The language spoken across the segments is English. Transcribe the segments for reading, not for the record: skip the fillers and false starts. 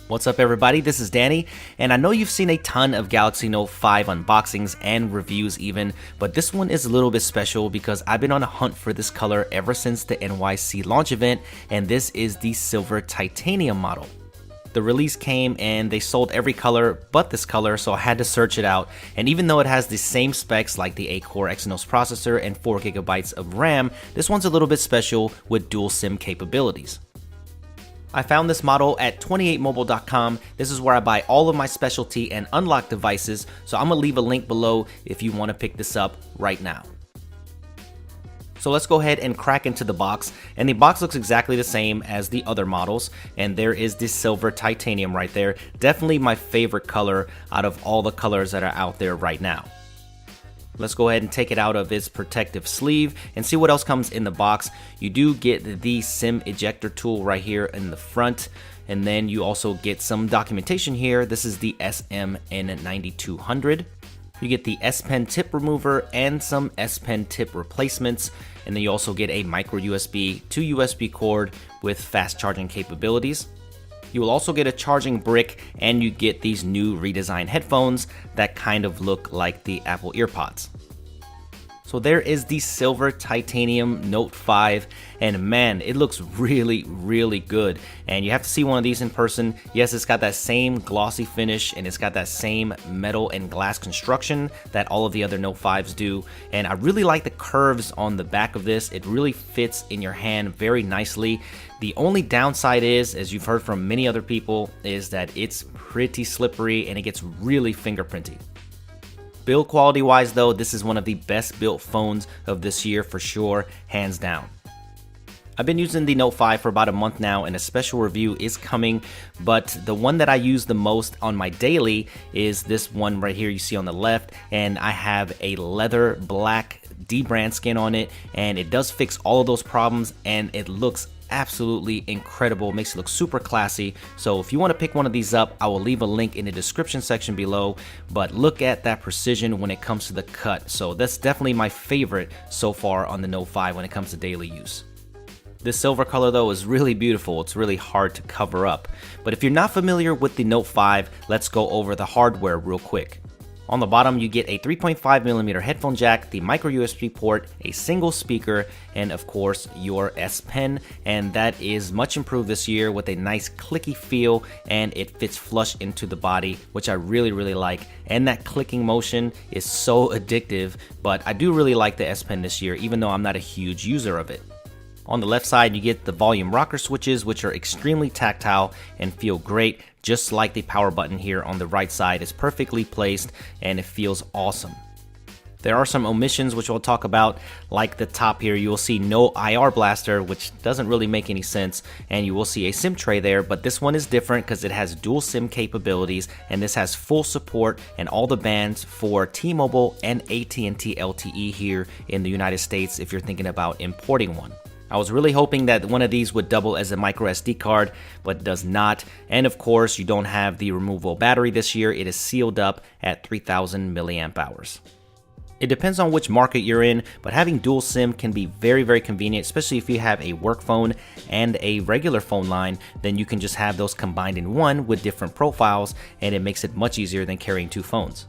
What's up everybody, this is Danny, and I know you've seen a ton of Galaxy Note 5 unboxings and reviews even, but this one is a little bit special because I've been on a hunt for this color ever since the NYC launch event, and this is the silver titanium model. The release came and they sold every color but this color, so I had to search it out, and even though it has the same specs like the 8-core Exynos processor and 4GB of RAM, this one's a little bit special with dual SIM capabilities. I found this model at 28mobile.com. This is where I buy all of my specialty and unlock devices, so I'm gonna leave a link below if you want to pick this up right now. So let's go ahead and crack into the box, and the box looks exactly the same as the other models, and there is this silver titanium right there. Definitely my favorite color out of all the colors that are out there right now. Let's go ahead and take it out of its protective sleeve and see what else comes in the box. You do get the SIM ejector tool right here in the front, and then you also get some documentation here. This is the SMN9200. You get the S Pen tip remover and some S Pen tip replacements, and then you also get a micro USB to USB cord with fast charging capabilities. You will also get a charging brick, and you get these new redesigned headphones that kind of look like the Apple EarPods. So there is the silver titanium Note 5, and man, it looks really good. And you have to see one of these in person. Yes, it's got that same glossy finish, and it's got that same metal and glass construction that all of the other Note 5s do. And I really like the curves on the back of this. It really fits in your hand very nicely. The only downside is, as you've heard from many other people, is that it's pretty slippery and it gets really fingerprinty. Build quality wise though, this is one of the best built phones of this year for sure, hands down. I've been using the Note 5 for about a month now, and a special review is coming, but the one that I use the most on my daily is this one right here you see on the left, and I have a leather black dbrand skin on it, and it does fix all of those problems, and it looks absolutely incredible, makes it look super classy. So if you want to pick one of these up, I will leave a link in the description section below, but look at that precision when it comes to the cut. So that's definitely my favorite so far on the Note 5 when it comes to daily use. This silver color though is really beautiful. It's really hard to cover up. But if you're not familiar with the Note 5, let's go over the hardware real quick. On the bottom, you get a 3.5mm headphone jack, the micro USB port, a single speaker, and of course your S Pen, and that is much improved this year with a nice clicky feel, and it fits flush into the body, which I really like. And that clicking motion is so addictive, but I do really like the S Pen this year, even though I'm not a huge user of it. On the left side, you get the volume rocker switches, which are extremely tactile and feel great, just like the power button here on the right side is perfectly placed and it feels awesome. There are some omissions which we'll talk about, like the top here. You will see no IR blaster, which doesn't really make any sense, and you will see a SIM tray there, but this one is different because it has dual SIM capabilities, and this has full support and all the bands for T-Mobile and AT&T LTE here in the United States if you're thinking about importing one. I was really hoping that one of these would double as a micro SD card, but it does not. And of course, you don't have the removable battery this year. It is sealed up at 3000 milliamp hours. It depends on which market you're in, but having dual SIM can be very convenient, especially if you have a work phone and a regular phone line. Then you can just have those combined in one with different profiles, and it makes it much easier than carrying two phones.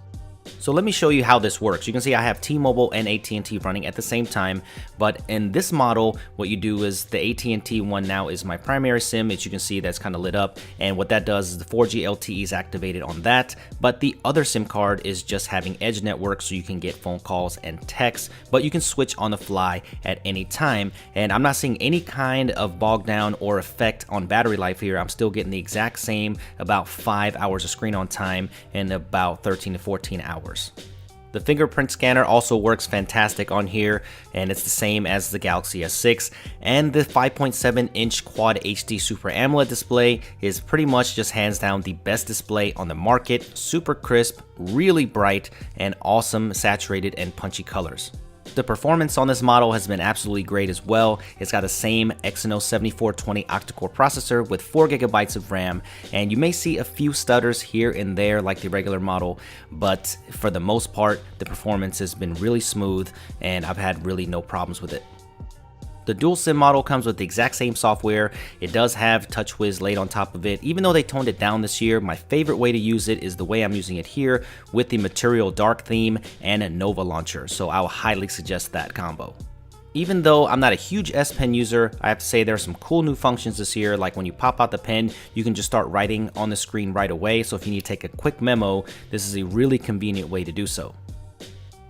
So let me show you how this works. You can see I have T-Mobile and AT&T running at the same time, but in this model, what you do is the AT&T one now is my primary SIM. As you can see, that's kind of lit up, and what that does is the 4G LTE is activated on that, but the other SIM card is just having edge network, so you can get phone calls and texts, but you can switch on the fly at any time, and I'm not seeing any kind of bog down or effect on battery life here. I'm still getting the exact same, about 5 hours of screen on time and about 13 to 14 hours. The fingerprint scanner also works fantastic on here, and it's the same as the Galaxy S6, and the 5.7-inch Quad HD Super AMOLED display is pretty much just hands down the best display on the market. Super crisp, really bright, and awesome saturated and punchy colors. The performance on this model has been absolutely great as well. It's got the same Exynos 7420 octa-core processor with 4GB of RAM, and you may see a few stutters here and there like the regular model, but for the most part, the performance has been really smooth and I've had really no problems with it. The dual SIM model comes with the exact same software. It does have TouchWiz laid on top of it. Even though they toned it down this year, my favorite way to use it is the way I'm using it here with the Material Dark theme and a Nova launcher. So I will highly suggest that combo. Even though I'm not a huge S Pen user, I have to say there are some cool new functions this year, like when you pop out the pen, you can just start writing on the screen right away. So if you need to take a quick memo, this is a really convenient way to do so.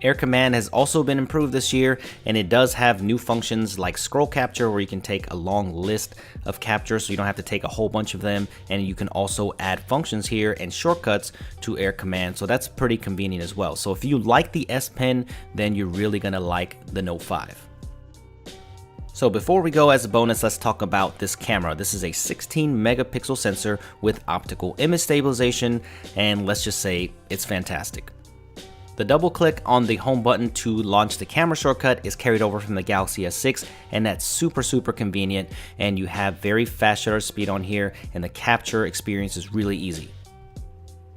Air Command has also been improved this year, and it does have new functions like scroll capture, where you can take a long list of captures so you don't have to take a whole bunch of them, and you can also add functions here and shortcuts to Air Command, so that's pretty convenient as well. So if you like the S Pen, then you're really gonna like the Note 5. So before we go, as a bonus, let's talk about this camera. This is a 16 megapixel sensor with optical image stabilization, and let's just say it's fantastic. The double click on the home button to launch the camera shortcut is carried over from the Galaxy S6, and that's super convenient, and you have very fast shutter speed on here, and the capture experience is really easy.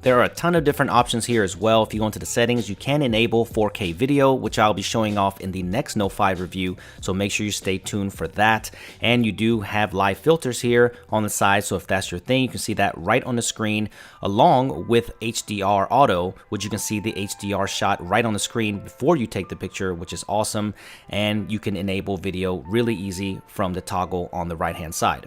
There are a ton of different options here as well. If you go into the settings, you can enable 4K video, which I'll be showing off in the next Note 5 review, so make sure you stay tuned for that. And you do have live filters here on the side, so if that's your thing, you can see that right on the screen, along with HDR auto, which you can see the HDR shot right on the screen before you take the picture, which is awesome. And you can enable video really easy from the toggle on the right hand side.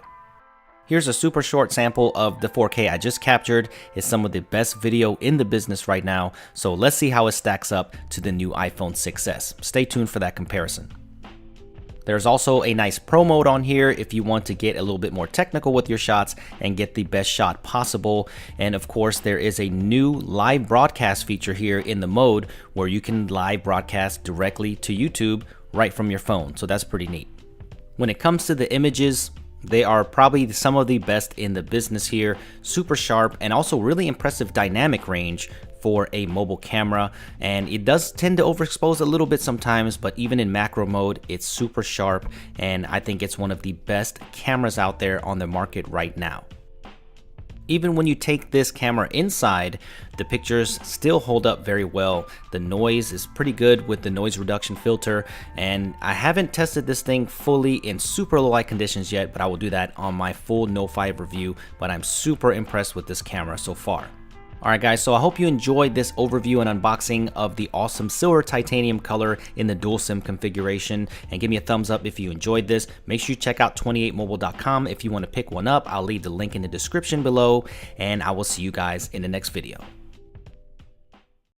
Here's a super short sample of the 4K I just captured. It's some of the best video in the business right now, so let's see how it stacks up to the new iPhone 6s. Stay tuned for that comparison. There's also a nice pro mode on here if you want to get a little bit more technical with your shots and get the best shot possible. And of course, there is a new live broadcast feature here in the mode where you can live broadcast directly to YouTube right from your phone, so that's pretty neat. When it comes to the images, they are probably some of the best in the business here, super sharp and also really impressive dynamic range for a mobile camera, and it does tend to overexpose a little bit sometimes, but even in macro mode, it's super sharp, and I think it's one of the best cameras out there on the market right now. Even when you take this camera inside, the pictures still hold up very well. The noise is pretty good with the noise reduction filter, and I haven't tested this thing fully in super low light conditions yet, but I will do that on my full Note 5 review, but I'm super impressed with this camera so far. Alright guys, so I hope you enjoyed this overview and unboxing of the awesome silver titanium color in the dual SIM configuration, and give me a thumbs up if you enjoyed this. Make sure you check out 28mobile.com if you want to pick one up. I'll leave the link in the description below, and I will see you guys in the next video.